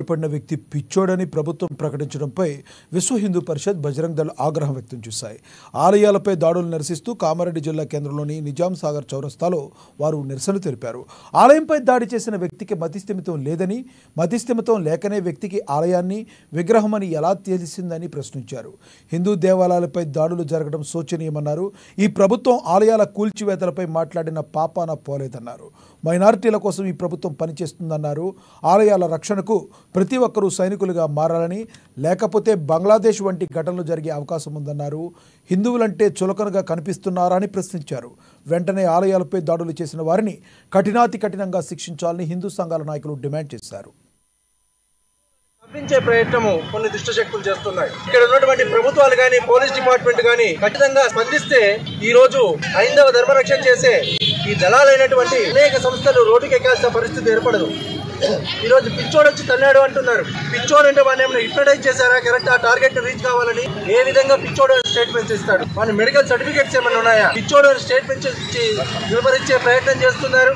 పడిన వ్యక్తి పిచ్చోడని ప్రభుత్వం ప్రకటించడంపై విశ్వ హిందూ పరిషత్ బజరంగ్ దళ్ ఆగ్రహం వ్యక్తం చేశాయి. ఆలయాలపై దాడులు నిరసిస్తూ కామారెడ్డి జిల్లా కేంద్రంలోని నిజాం సాగర్ చౌరస్తాలో వారు నిరసన తెలిపారు. ఆలయంపై దాడి చేసిన వ్యక్తికి మతిస్థిమితం లేదని, మతిస్థిమితం లేకనే వ్యక్తికి ఆలయాన్ని విగ్రహమని ఎలా తెలిసిందని ప్రశ్నించారు. హిందూ దేవాలయాలపై దాడులు జరగడం శోచనీయమన్నారు. ఈ ప్రభుత్వం ఆలయాల కూల్చివేతలపై మాట్లాడిన పాపాన పోలేదన్నారు. మైనారిటీల కోసం ఈ ప్రభుత్వం పనిచేస్తుందన్నారు. ఆలయాల రక్షణకు ప్రతి ఒక్కరూ సైనికులుగా మారాలని, లేకపోతే బంగ్లాదేశ్ వంటి ఘటనలు జరిగే అవకాశం ఉందన్నారు. హిందువులంటే చులకనగా కనిపిస్తున్నారా అని ప్రశ్నించారు. వెంటనే ఆలయాలపై దాడులు చేసిన వారిని కఠినాతి కఠినంగా శిక్షించాలని హిందూ సంఘాల నాయకులు డిమాండ్ చేశారు. తప్పించే ప్రయత్నము కొన్ని దుష్ట శక్తులు చేస్తున్నాయి. ఇక్కడ ఉన్నటువంటి ప్రభుత్వాలు గాని, పోలీస్ డిపార్ట్మెంట్ గాని ఖచ్చితంగా స్పందిస్తే ఈ రోజు హైందవ ధర్మరక్షణ చేసే ఈ దళాలైనటువంటి అనేక సంస్థలు రోడ్డుకి ఎక్కాల్సిన పరిస్థితి ఏర్పడదు. ఈ రోజు పిచ్చోడు వచ్చి తన్నాడు అంటున్నారు. పిచ్చోడు అంటే వాడిని ఏమైనా హిప్నటైజ్ చేశారా? కరెక్ట్ ఆ టార్గెట్ రీచ్ కావాలని ఏ విధంగా పిచ్చోడు స్టేట్మెంట్స్ ఇస్తాడు? మన మెడికల్ సర్టిఫికేట్స్ ఏమైనా ఉన్నాయా? పిచ్చోడు స్టేట్మెంట్స్ ఇచ్చి నిలబరించే ప్రయత్నం చేస్తున్నారు.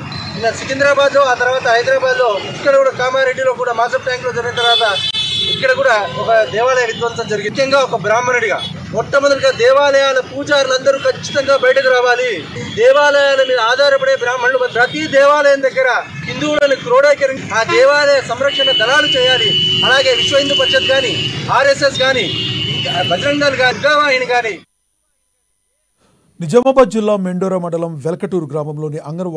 సికింద్రాబాద్ లో, ఆ తర్వాత హైదరాబాద్ లో, ఇక్కడ కూడా కామారెడ్డిలో కూడా మాసప్ ట్యాంక్ లో జరిగిన తర్వాత ఇక్కడ కూడా ఒక దేవాలయ విధ్వంసం జరిగింది. ముఖ్యంగా ఒక బ్రాహ్మణుడిగా మొట్టమొదటిగా దేవాలయాల పూజారులందరూ ఖచ్చితంగా బయటకు రావాలి. దేవాలయాల మీద ఆధారపడే బ్రాహ్మణులు ప్రతి దేవాలయం దగ్గర హిందువులను క్రోడీకరించి ఆ దేవాలయ సంరక్షణ దళాలు చేయాలి. అలాగే విశ్వ హిందూ పరిషత్ కానీ, RSS కానీ, బజరంగ్ దళ్ కానీ, దుర్గావాహిని కానీ. నిజామాబాద్ జిల్లా మెండోరా మండలం వెల్కటూరు గ్రామంలోని అంగన్వాడీ